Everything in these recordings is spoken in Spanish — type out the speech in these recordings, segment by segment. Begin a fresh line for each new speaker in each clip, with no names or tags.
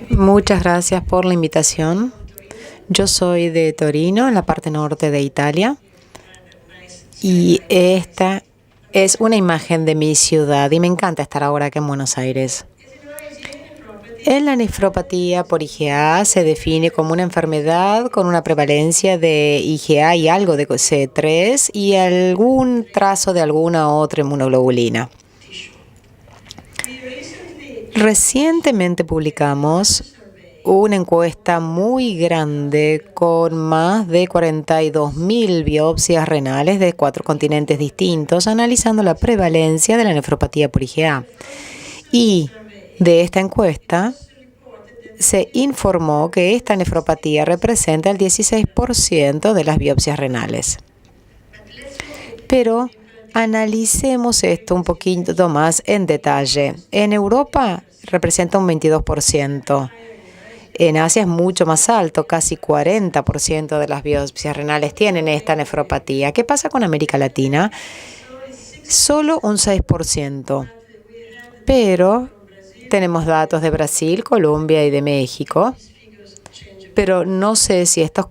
Muchas gracias por la invitación. Yo soy de Torino, en la parte norte de Italia, y esta es una imagen de mi ciudad y me encanta estar ahora aquí en Buenos Aires. La nefropatía por IgA se define como una enfermedad con una prevalencia de IgA y algo de C3 y algún trazo de alguna otra inmunoglobulina. Recientemente publicamos una encuesta muy grande con más de 42.000 biopsias renales de 4 continentes distintos, analizando la prevalencia de la nefropatía por IgA. Y de esta encuesta se informó que esta nefropatía representa el 16% de las biopsias renales. Pero analicemos esto un poquito más en detalle. En Europa representa un 22%. En Asia es mucho más alto, casi 40% de las biopsias renales tienen esta nefropatía. ¿Qué pasa con América Latina? Solo un 6%. Pero tenemos datos de Brasil, Colombia y de México. Pero no sé si estos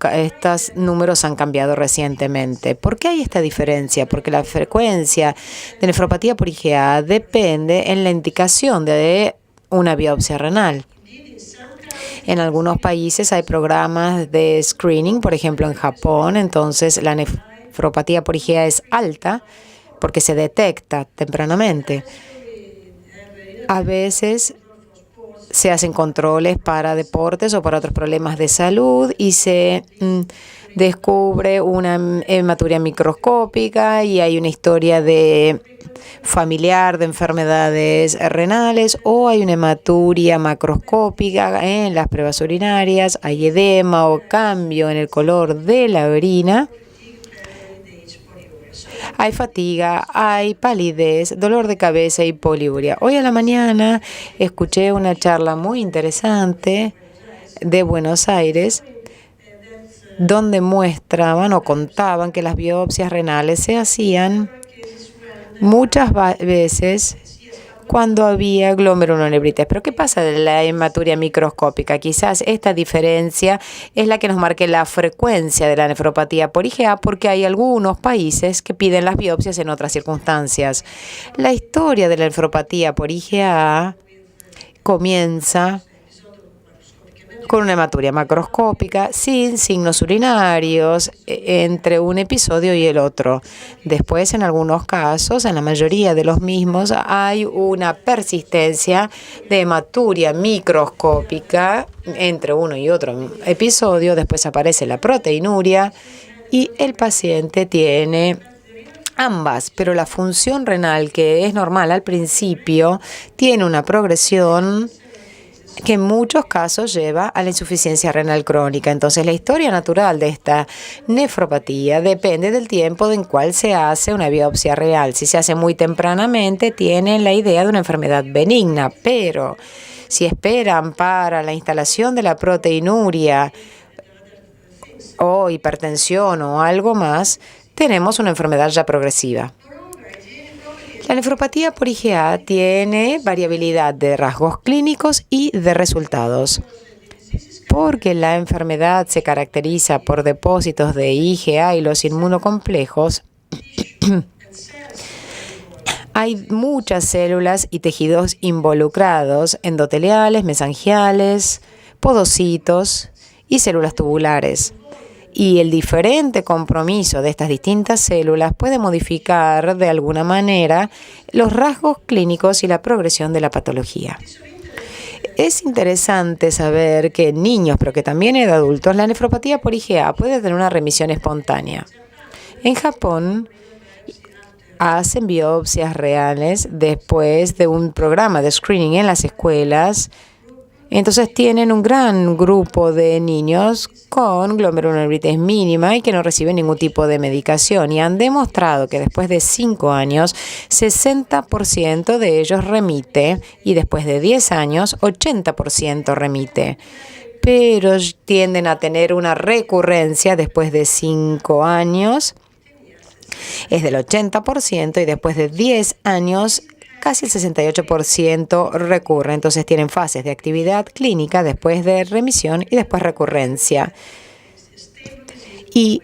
números han cambiado recientemente. ¿Por qué hay esta diferencia? Porque la frecuencia de nefropatía por IgA depende en la indicación de una biopsia renal. En algunos países hay programas de screening, por ejemplo en Japón, entonces la nefropatía por IgA es alta porque se detecta tempranamente. A veces se hacen controles para deportes o para otros problemas de salud y se descubre una hematuria microscópica y hay una historia de familiar de enfermedades renales o hay una hematuria macroscópica en las pruebas urinarias, hay edema o cambio en el color de la orina. Hay fatiga, hay palidez, dolor de cabeza y poliuria. Hoy a la mañana escuché una charla muy interesante de Buenos Aires donde mostraban o contaban que las biopsias renales se hacían muchas veces cuando había glomerulonefritis. Pero ¿qué pasa de la hematuria microscópica? Quizás esta diferencia es la que nos marque la frecuencia de la nefropatía por IgA, porque hay algunos países que piden las biopsias en otras circunstancias. La historia de la nefropatía por IgA comienza con una hematuria macroscópica sin signos urinarios entre un episodio y el otro. Después, en algunos casos, en la mayoría de los mismos, hay una persistencia de hematuria microscópica entre uno y otro episodio. Después aparece la proteinuria y el paciente tiene ambas, pero la función renal, que es normal al principio, tiene una progresión que en muchos casos lleva a la insuficiencia renal crónica. Entonces, la historia natural de esta nefropatía depende del tiempo en cual se hace una biopsia real. Si se hace muy tempranamente, tienen la idea de una enfermedad benigna, pero si esperan para la instalación de la proteinuria o hipertensión o algo más, tenemos una enfermedad ya progresiva. La nefropatía por IgA tiene variabilidad de rasgos clínicos y de resultados. Porque la enfermedad se caracteriza por depósitos de IgA y los inmunocomplejos, hay muchas células y tejidos involucrados, endoteliales, mesangiales, podocitos y células tubulares. Y el diferente compromiso de estas distintas células puede modificar de alguna manera los rasgos clínicos y la progresión de la patología. Es interesante saber que en niños, pero que también en adultos, la nefropatía por IgA puede tener una remisión espontánea. En Japón hacen biopsias reales después de un programa de screening en las escuelas. Entonces tienen un gran grupo de niños con glomerulonefritis mínima y que no reciben ningún tipo de medicación y han demostrado que después de 5 años 60% de ellos remite y después de 10 años 80% remite. Pero tienden a tener una recurrencia después de 5 años, es del 80% y después de 10 años casi el 68% recurre. Entonces tienen fases de actividad clínica, después de remisión y después recurrencia. Y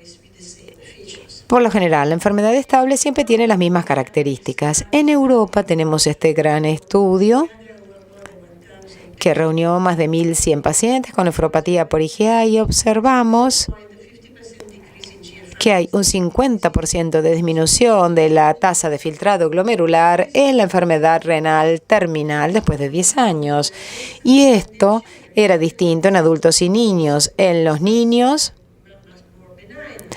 por lo general, la enfermedad estable siempre tiene las mismas características. En Europa tenemos este gran estudio que reunió más de 1.100 pacientes con nefropatía por IgA y observamos que hay un 50% de disminución de la tasa de filtrado glomerular en la enfermedad renal terminal después de 10 años. Y esto era distinto en adultos y niños. En los niños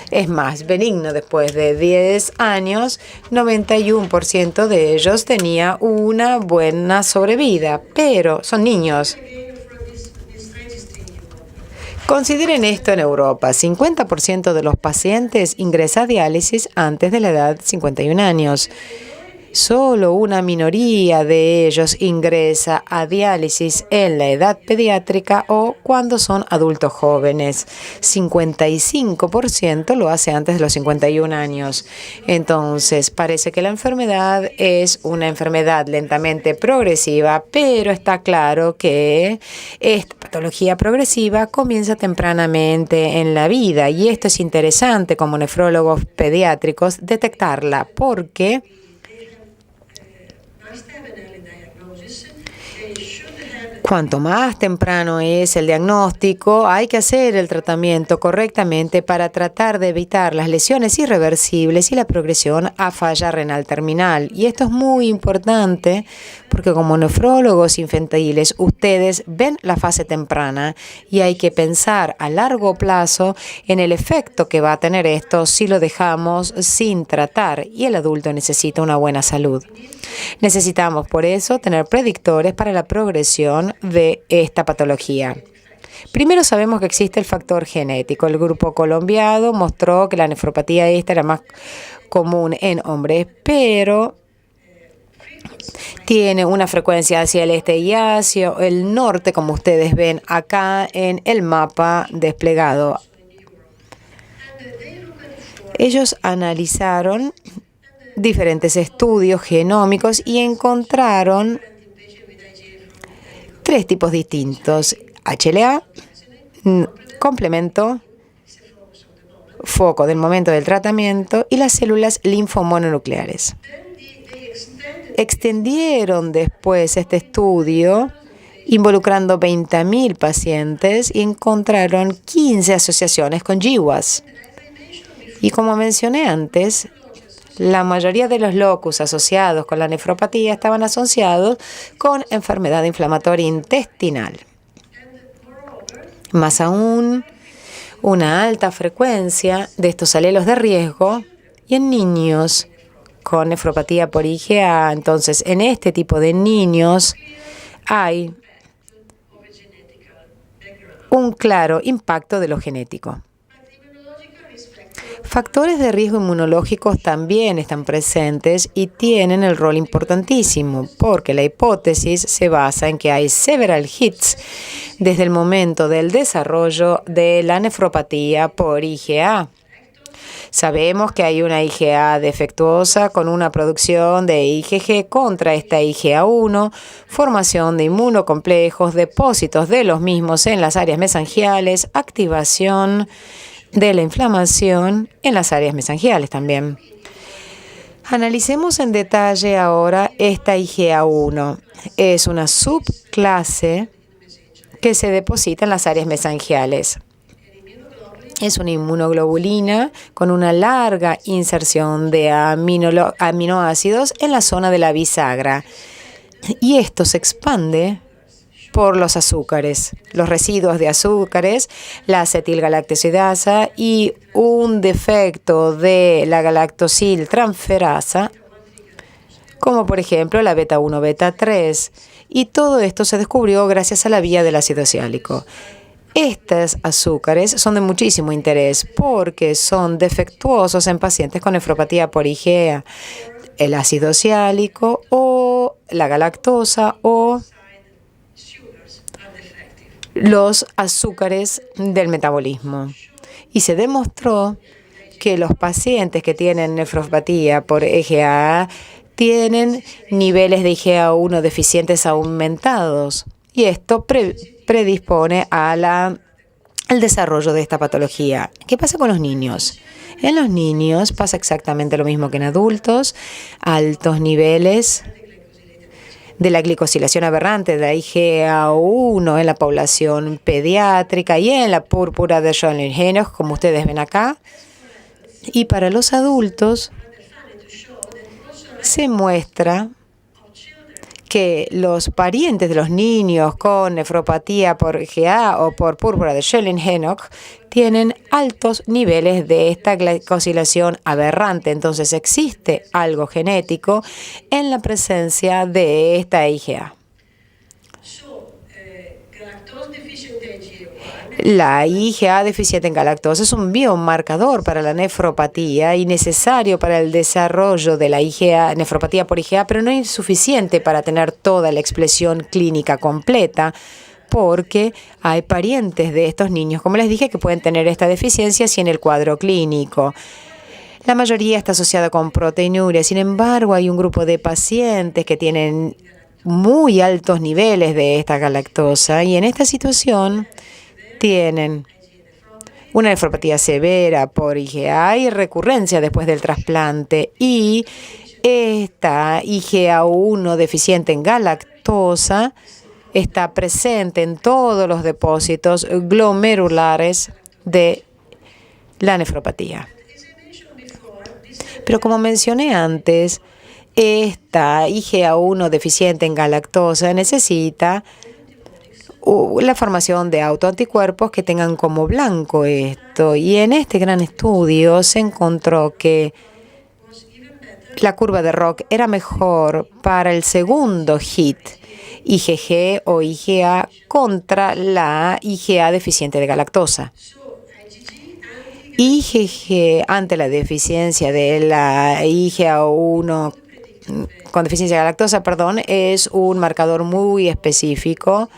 es más benigno. Después de 10 años, 91% de ellos tenía una buena sobrevida, pero son niños. Consideren esto en Europa. 50% de los pacientes ingresa a diálisis antes de la edad de 51 años. Solo una minoría de ellos ingresa a diálisis en la edad pediátrica o cuando son adultos jóvenes. 55% lo hace antes de los 51 años. Entonces, parece que la enfermedad es una enfermedad lentamente progresiva, pero está claro que esta patología progresiva comienza tempranamente en la vida. Y esto es interesante como nefrólogos pediátricos detectarla, porque cuanto más temprano es el diagnóstico, hay que hacer el tratamiento correctamente para tratar de evitar las lesiones irreversibles y la progresión a falla renal terminal. Y esto es muy importante porque como nefrólogos infantiles, ustedes ven la fase temprana y hay que pensar a largo plazo en el efecto que va a tener esto si lo dejamos sin tratar, y el adulto necesita una buena salud. Necesitamos, por eso, tener predictores para la progresión de esta patología. Primero, sabemos que existe el factor genético. El grupo colombiano mostró que la nefropatía esta era más común en hombres, pero tiene una frecuencia hacia el este y hacia el norte, como ustedes ven acá en el mapa desplegado. Ellos analizaron diferentes estudios genómicos y encontraron 3 tipos distintos: HLA, complemento, foco del momento del tratamiento, y las células linfomononucleares. Extendieron después este estudio involucrando 20.000 pacientes y encontraron 15 asociaciones con GWAS. Y como mencioné antes, la mayoría de los locus asociados con la nefropatía estaban asociados con enfermedad inflamatoria intestinal. Más aún, una alta frecuencia de estos alelos de riesgo y en niños con nefropatía por IgA. Entonces, en este tipo de niños hay un claro impacto de lo genético. Factores de riesgo inmunológicos también están presentes y tienen el rol importantísimo, porque la hipótesis se basa en que hay several hits desde el momento del desarrollo de la nefropatía por IgA. Sabemos que hay una IgA defectuosa con una producción de IgG contra esta IgA1, formación de inmunocomplejos, depósitos de los mismos en las áreas mesangiales, activación de la inflamación en las áreas mesangiales también. Analicemos en detalle ahora esta IgA1. Es una subclase que se deposita en las áreas mesangiales. Es una inmunoglobulina con una larga inserción de aminoácidos en la zona de la bisagra. Y esto se expande por los azúcares, los residuos de azúcares, la acetilgalactosidasa y un defecto de la galactosiltransferasa, como por ejemplo la beta-1, beta-3. Y todo esto se descubrió gracias a la vía del ácido siálico. Estos azúcares son de muchísimo interés porque son defectuosos en pacientes con nefropatía por IgA, el ácido siálico o la galactosa o los azúcares del metabolismo. Y se demostró que los pacientes que tienen nefropatía por IgA tienen niveles de IgA1 deficientes aumentados y esto predispone al desarrollo de esta patología. ¿Qué pasa con los niños? En los niños pasa exactamente lo mismo que en adultos, altos niveles de la glicosilación aberrante de la IgA1 en la población pediátrica y en la púrpura de Schoenlein-Henoch, como ustedes ven acá. Y para los adultos se muestra que los parientes de los niños con nefropatía por IgA o por púrpura de Schoenlein-Henoch tienen altos niveles de esta glicosilación aberrante. Entonces existe algo genético en la presencia de esta IgA. La IgA deficiente en galactosa es un biomarcador para la nefropatía y necesario para el desarrollo de la IgA, nefropatía por IgA, pero no es suficiente para tener toda la expresión clínica completa, porque hay parientes de estos niños, como les dije, que pueden tener esta deficiencia si en el cuadro clínico. La mayoría está asociada con proteinuria, sin embargo, hay un grupo de pacientes que tienen muy altos niveles de esta galactosa y en esta situación tienen una nefropatía severa por IgA y recurrencia después del trasplante. Y esta IgA1 deficiente en galactosa está presente en todos los depósitos glomerulares de la nefropatía. Pero como mencioné antes, esta IgA1 deficiente en galactosa necesita la formación de autoanticuerpos que tengan como blanco esto. Y en este gran estudio se encontró que la curva de ROC era mejor para el segundo hit, IgG o IgA, contra la IgA deficiente de galactosa. IgG ante la deficiencia de la IgA1 con deficiencia de galactosa, es un marcador muy específico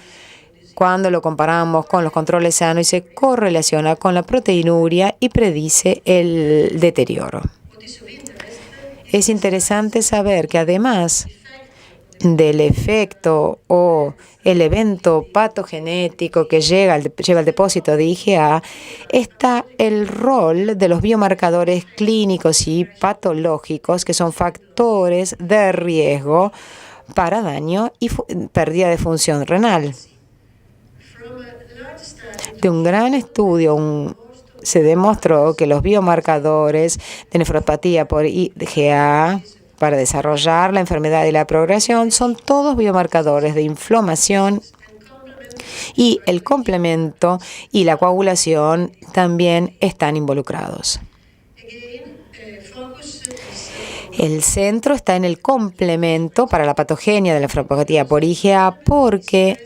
cuando lo comparamos con los controles sanos y se correlaciona con la proteinuria y predice el deterioro. Es interesante saber que además del efecto o el evento patogenético que lleva al depósito de IgA, está el rol de los biomarcadores clínicos y patológicos que son factores de riesgo para daño y pérdida de función renal. De un gran estudio se demostró que los biomarcadores de nefropatía por IgA para desarrollar la enfermedad y la progresión son todos biomarcadores de inflamación y el complemento y la coagulación también están involucrados. El centro está en el complemento para la patogenia de la nefropatía por IgA porque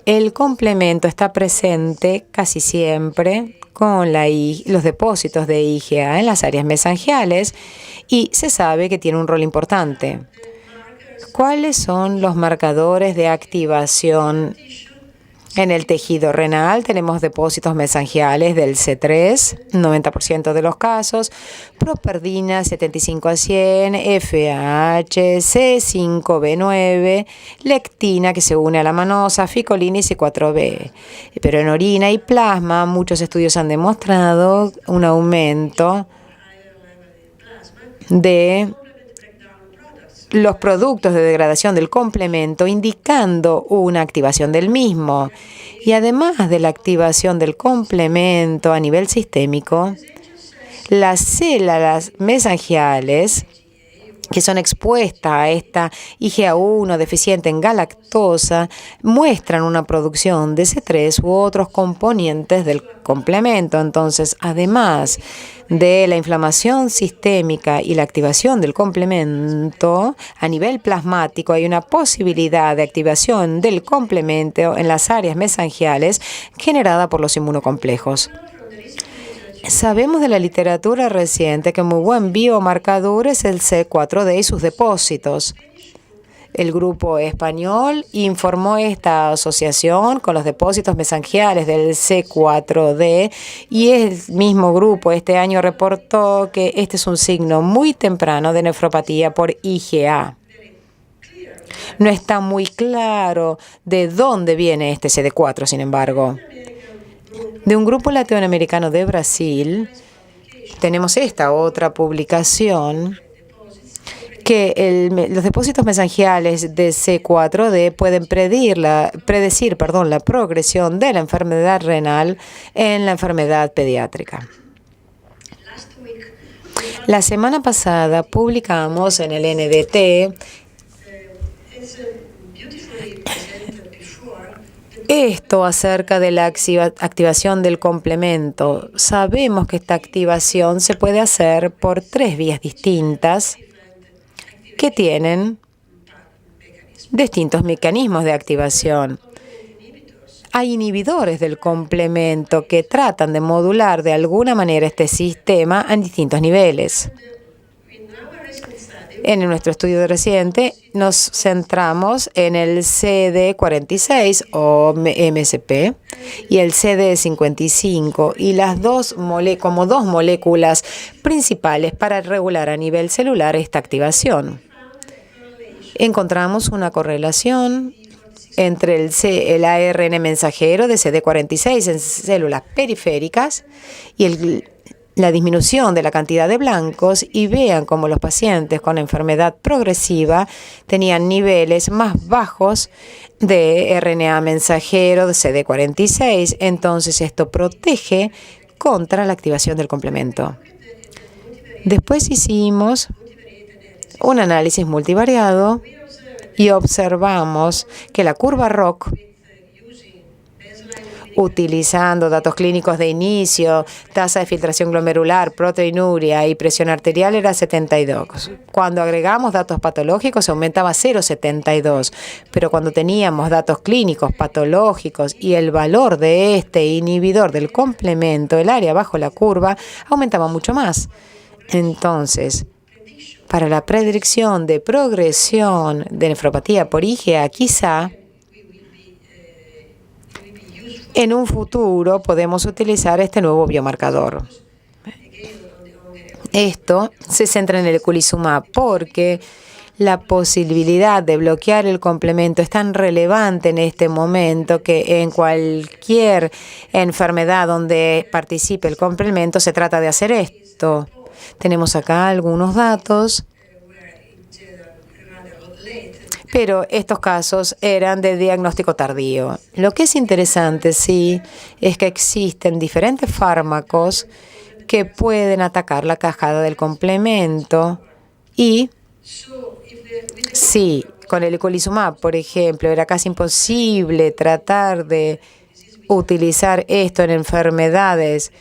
el complemento está presente casi siempre con los depósitos de IgA en las áreas mesangiales y se sabe que tiene un rol importante. ¿Cuáles son los marcadores de activación? En el tejido renal tenemos depósitos mesangiales del C3, 90% de los casos, properdina 75 a 100, FAH, C5B9, lectina que se une a la manosa, ficolina y C4B. Pero en orina y plasma muchos estudios han demostrado un aumento de los productos de degradación del complemento, indicando una activación del mismo. Y además de la activación del complemento a nivel sistémico, las células mesangiales que son expuestas a esta IgA1 deficiente en galactosa muestran una producción de C3 u otros componentes del complemento. Entonces, además de la inflamación sistémica y la activación del complemento, a nivel plasmático hay una posibilidad de activación del complemento en las áreas mesangiales generada por los inmunocomplejos. Sabemos de la literatura reciente que un muy buen biomarcador es el C4D y sus depósitos. El grupo español informó esta asociación con los depósitos mesangiales del C4D y el mismo grupo este año reportó que este es un signo muy temprano de nefropatía por IgA. No está muy claro de dónde viene este CD4, sin embargo. De un grupo latinoamericano de Brasil, tenemos esta otra publicación que los depósitos mesangiales de C4D pueden predecir la progresión de la enfermedad renal en la enfermedad pediátrica. La semana pasada publicamos en el NDT esto acerca de la activación del complemento. Sabemos que esta activación se puede hacer por 3 vías distintas que tienen distintos mecanismos de activación. Hay inhibidores del complemento que tratan de modular de alguna manera este sistema en distintos niveles. En nuestro estudio reciente nos centramos en el CD46 o MSP y el CD55 y las dos moléculas principales para regular a nivel celular esta activación. Encontramos una correlación entre el ARN mensajero de CD46 en células periféricas y la disminución de la cantidad de blancos, y vean cómo los pacientes con enfermedad progresiva tenían niveles más bajos de RNA mensajero de CD46. Entonces esto protege contra la activación del complemento. Después hicimos un análisis multivariado y observamos que la curva ROC, utilizando datos clínicos de inicio, tasa de filtración glomerular, proteinuria y presión arterial, era 72. Cuando agregamos datos patológicos aumentaba 0,72, pero cuando teníamos datos clínicos patológicos y el valor de este inhibidor del complemento, el área bajo la curva, aumentaba mucho más. Entonces, para la predicción de progresión de nefropatía por IgA, quizá en un futuro podemos utilizar este nuevo biomarcador. Esto se centra en el eculizumab porque la posibilidad de bloquear el complemento es tan relevante en este momento que en cualquier enfermedad donde participe el complemento se trata de hacer esto. Tenemos acá algunos datos, pero estos casos eran de diagnóstico tardío. Lo que es interesante, sí, es que existen diferentes fármacos que pueden atacar la cascada del complemento y sí, con el eculizumab, por ejemplo, era casi imposible tratar de utilizar esto en enfermedades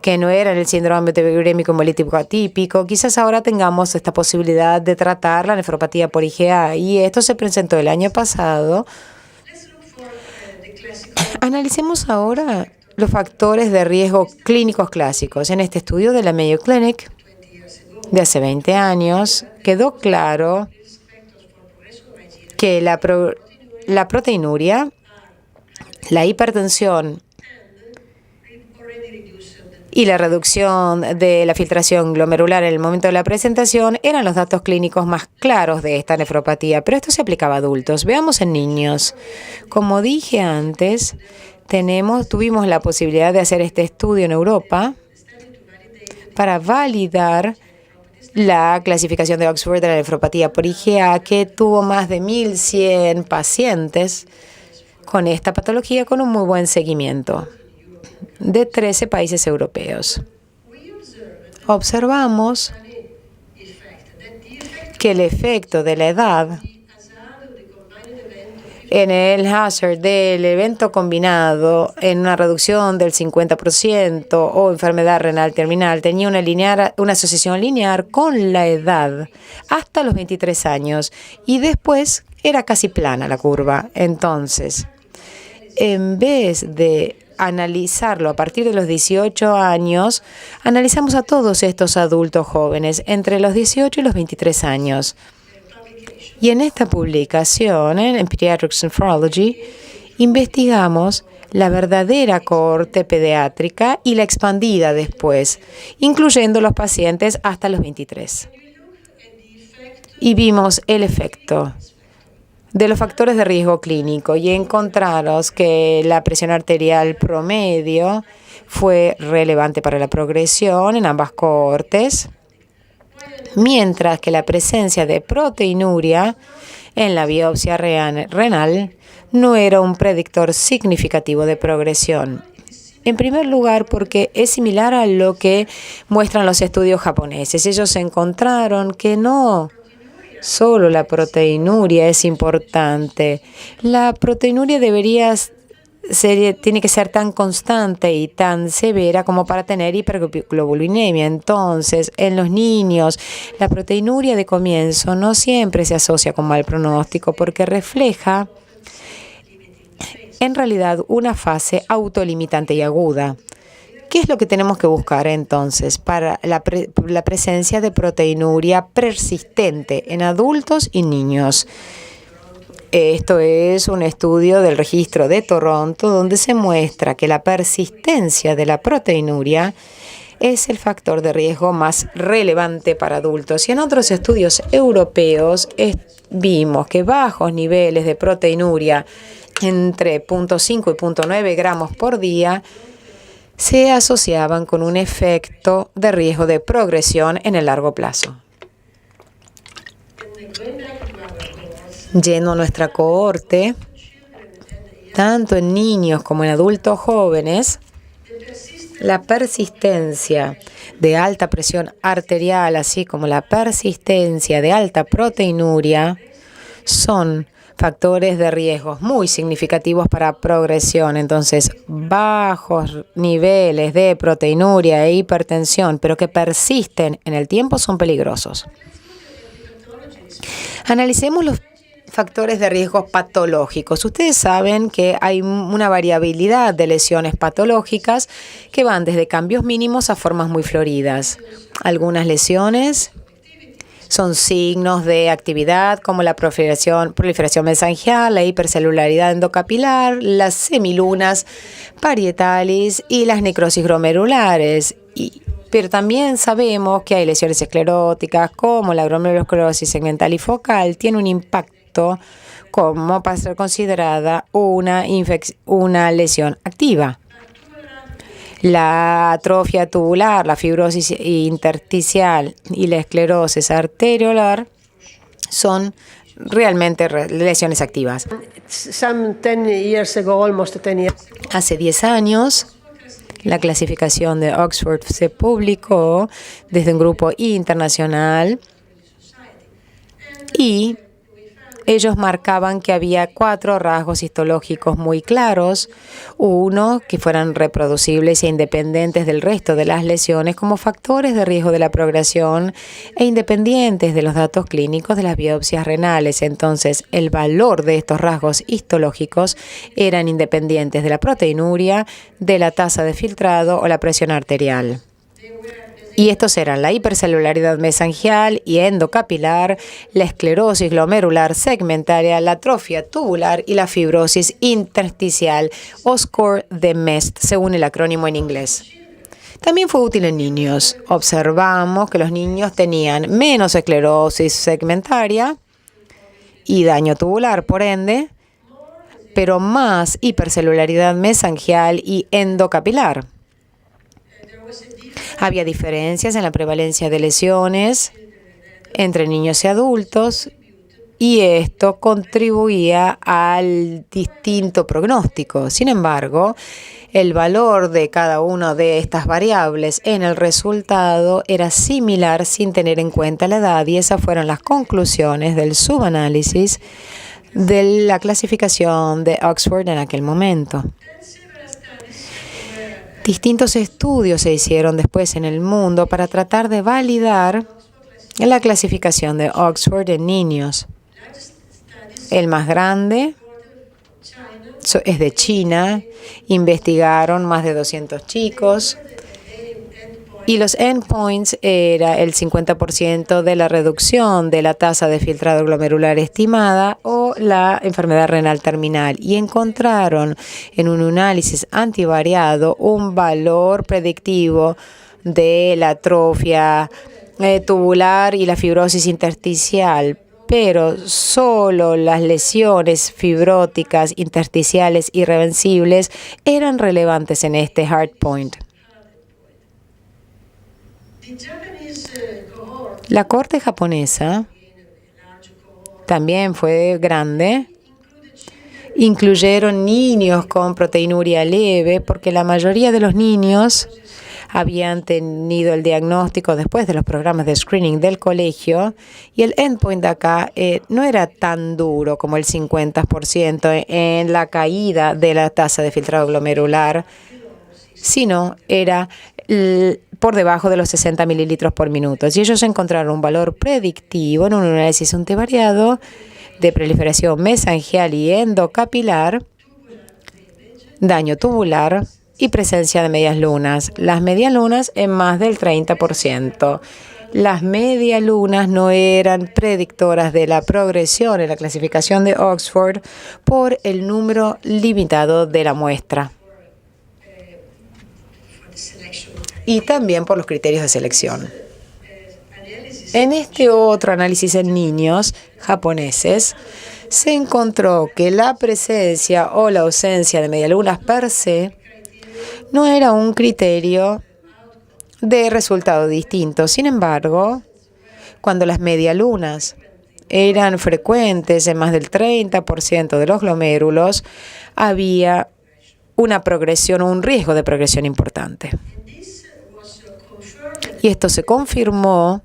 que no eran el síndrome urémico hemolítico atípico. Quizás ahora tengamos esta posibilidad de tratar la nefropatía por IgA, y esto se presentó el año pasado. Analicemos ahora los factores de riesgo clínicos clásicos. En este estudio de la Mayo Clinic de hace 20 años quedó claro que la proteinuria, la hipertensión y la reducción de la filtración glomerular en el momento de la presentación eran los datos clínicos más claros de esta nefropatía, pero esto se aplicaba a adultos. Veamos en niños. Como dije antes, tuvimos la posibilidad de hacer este estudio en Europa para validar la clasificación de Oxford de la nefropatía por IgA, que tuvo más de 1.100 pacientes con esta patología con un muy buen seguimiento de 13 países europeos. Observamos que el efecto de la edad en el hazard del evento combinado en una reducción del 50% o enfermedad renal terminal tenía una asociación lineal con la edad hasta los 23 años y después era casi plana la curva. Entonces, en vez de analizarlo a partir de los 18 años, analizamos a todos estos adultos jóvenes entre los 18 y los 23 años. Y en esta publicación, en Pediatrics Nephrology, investigamos la verdadera cohorte pediátrica y la expandida después, incluyendo los pacientes hasta los 23. Y vimos el efecto de los factores de riesgo clínico y encontraron que la presión arterial promedio fue relevante para la progresión en ambas cohortes, mientras que la presencia de proteinuria en la biopsia renal no era un predictor significativo de progresión. En primer lugar, porque es similar a lo que muestran los estudios japoneses. Ellos encontraron que no solo la proteinuria es importante. La proteinuria tiene que ser tan constante y tan severa como para tener hiperglobulinemia. Entonces, en los niños, la proteinuria de comienzo no siempre se asocia con mal pronóstico porque refleja en realidad una fase autolimitante y aguda. ¿Qué es lo que tenemos que buscar entonces para la presencia de proteinuria persistente en adultos y niños? Esto es un estudio del registro de Toronto donde se muestra que la persistencia de la proteinuria es el factor de riesgo más relevante para adultos. Y en otros estudios europeos vimos que bajos niveles de proteinuria entre 0.5 y 0.9 gramos por día se asociaban con un efecto de riesgo de progresión en el largo plazo. Yendo a nuestra cohorte, tanto en niños como en adultos jóvenes, la persistencia de alta presión arterial, así como la persistencia de alta proteinuria, son factores de riesgos muy significativos para progresión. Entonces, bajos niveles de proteinuria e hipertensión, pero que persisten en el tiempo, son peligrosos. Analicemos los factores de riesgo patológicos. Ustedes saben que hay una variabilidad de lesiones patológicas que van desde cambios mínimos a formas muy floridas. Algunas lesiones son signos de actividad como la proliferación mesangial, la hipercelularidad endocapilar, las semilunas parietalis y las necrosis glomerulares. Pero también sabemos que hay lesiones escleróticas como la glomerulosclerosis segmental y focal, tiene un impacto como para ser considerada una lesión activa. La atrofia tubular, la fibrosis intersticial y la esclerosis arteriolar son realmente lesiones activas. Hace 10 años, la clasificación de Oxford se publicó desde un grupo internacional y ellos marcaban que había 4 rasgos histológicos muy claros. Uno, que fueran reproducibles e independientes del resto de las lesiones como factores de riesgo de la progresión e independientes de los datos clínicos de las biopsias renales. Entonces, el valor de estos rasgos histológicos eran independientes de la proteinuria, de la tasa de filtrado o la presión arterial. Y estos eran la hipercelularidad mesangial y endocapilar, la esclerosis glomerular segmentaria, la atrofia tubular y la fibrosis intersticial, o SCORE de MEST, según el acrónimo en inglés. También fue útil en niños. Observamos que los niños tenían menos esclerosis segmentaria y daño tubular, por ende, pero más hipercelularidad mesangial y endocapilar. Había diferencias en la prevalencia de lesiones entre niños y adultos y esto contribuía al distinto pronóstico. Sin embargo, el valor de cada una de estas variables en el resultado era similar sin tener en cuenta la edad y esas fueron las conclusiones del subanálisis de la clasificación de Oxford en aquel momento. Distintos estudios se hicieron después en el mundo para tratar de validar la clasificación de Oxford en niños. El más grande es de China, investigaron más de 200 chicos y los endpoints era el 50% de la reducción de la tasa de filtrado glomerular estimada o la enfermedad renal terminal y encontraron en un análisis antivariado un valor predictivo de la atrofia tubular y la fibrosis intersticial pero solo las lesiones fibróticas intersticiales irreversibles eran relevantes en este hard point. La cohorte japonesa también fue grande. Incluyeron niños con proteinuria leve porque la mayoría de los niños habían tenido el diagnóstico después de los programas de screening del colegio y el endpoint de acá no era tan duro como el 50% en la caída de la tasa de filtrado glomerular, sino era por debajo de los 60 mililitros por minuto. Y ellos encontraron un valor predictivo en un análisis untivariado de proliferación mesangial y endocapilar, daño tubular y presencia de medias lunas. Las medias lunas en más del 30%. Las medias lunas no eran predictoras de la progresión en la clasificación de Oxford por el número limitado de la muestra y también por los criterios de selección. En este otro análisis en niños japoneses, se encontró que la presencia o la ausencia de medialunas per se no era un criterio de resultado distinto. Sin embargo, cuando las medialunas eran frecuentes en más del 30% de los glomérulos, había una progresión o un riesgo de progresión importante. Y esto se confirmó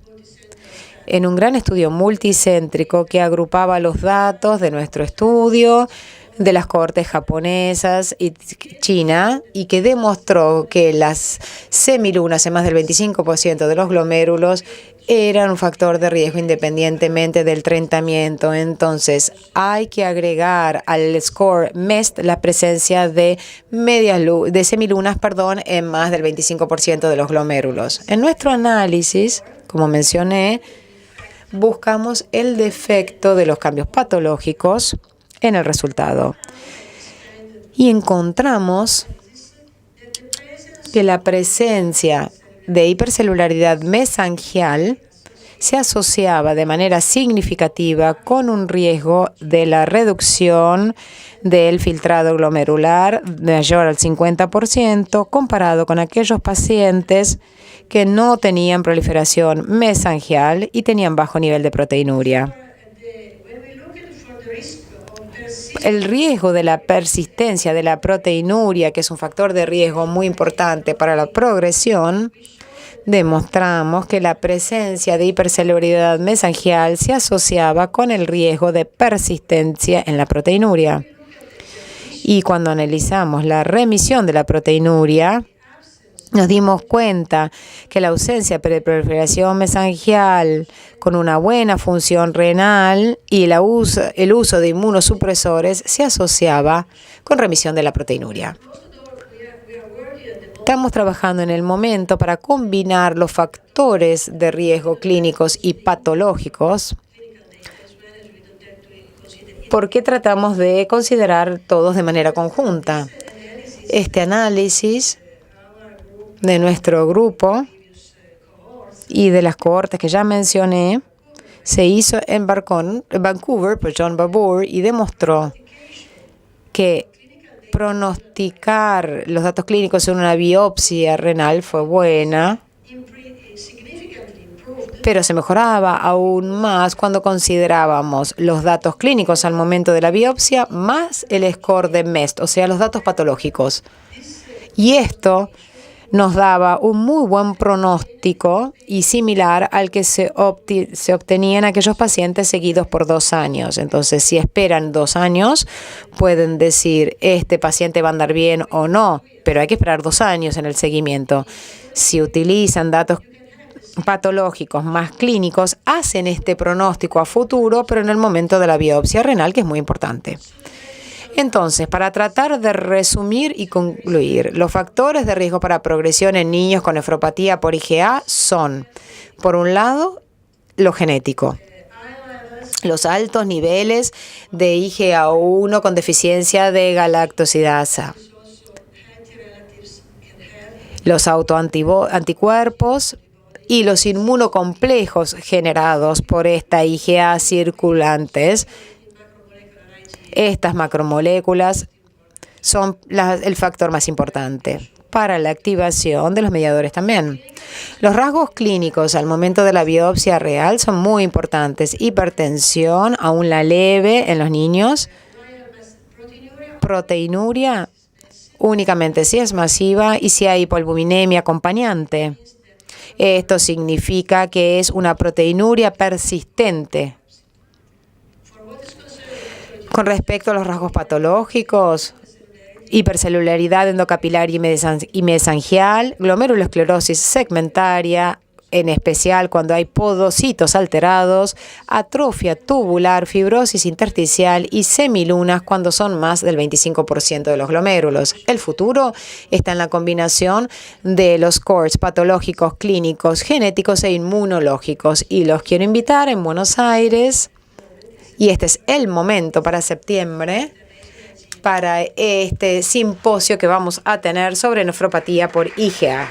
en un gran estudio multicéntrico que agrupaba los datos de nuestro estudio, de las cohortes japonesas y China, y que demostró que las semilunas en más del 25% de los glomérulos eran un factor de riesgo independientemente del tratamiento. Entonces, hay que agregar al score MEST la presencia de semilunas, en más del 25% de los glomérulos. En nuestro análisis, como mencioné, buscamos el defecto de los cambios patológicos en el resultado y encontramos que la presencia de hipercelularidad mesangial se asociaba de manera significativa con un riesgo de la reducción del filtrado glomerular mayor al 50% comparado con aquellos pacientes que no tenían proliferación mesangial y tenían bajo nivel de proteinuria. El riesgo de la persistencia de la proteinuria, que es un factor de riesgo muy importante para la progresión, demostramos que la presencia de hipercelularidad mesangial se asociaba con el riesgo de persistencia en la proteinuria. Y cuando analizamos la remisión de la proteinuria, nos dimos cuenta que la ausencia de proliferación mesangial con una buena función renal y el uso de inmunosupresores se asociaba con remisión de la proteinuria. Estamos trabajando en el momento para combinar los factores de riesgo clínicos y patológicos porque tratamos de considerar todos de manera conjunta. Este análisis de nuestro grupo y de las cohortes que ya mencioné se hizo en Vancouver por John Babur y demostró que pronosticar los datos clínicos en una biopsia renal fue buena, pero se mejoraba aún más cuando considerábamos los datos clínicos al momento de la biopsia más el score de MEST, o sea, los datos patológicos. Y esto nos daba un muy buen pronóstico y similar al que se obtenía en aquellos pacientes seguidos por 2 años. Entonces, si esperan 2 años, pueden decir, este paciente va a andar bien o no, pero hay que esperar 2 años en el seguimiento. Si utilizan datos patológicos más clínicos, hacen este pronóstico a futuro, pero en el momento de la biopsia renal, que es muy importante. Entonces, para tratar de resumir y concluir, los factores de riesgo para progresión en niños con nefropatía por IgA son, por un lado, lo genético. Los altos niveles de IgA1 con deficiencia de galactosidasa. Los autoanticuerpos y los inmunocomplejos generados por esta IgA circulantes. Estas macromoléculas son el factor más importante para la activación de los mediadores también. Los rasgos clínicos al momento de la biopsia real son muy importantes. Hipertensión, aún la leve en los niños. Proteinuria, únicamente si es masiva y si hay hipoalbuminemia acompañante. Esto significa que es una proteinuria persistente. Con respecto a los rasgos patológicos, hipercelularidad endocapilar y mesangial, glomerulosclerosis segmentaria, en especial cuando hay podocitos alterados, atrofia tubular, fibrosis intersticial y semilunas cuando son más del 25% de los glomérulos. El futuro está en la combinación de los scores patológicos, clínicos, genéticos e inmunológicos. Y los quiero invitar en Buenos Aires, y este es el momento para septiembre, para este simposio que vamos a tener sobre nefropatía por IgA.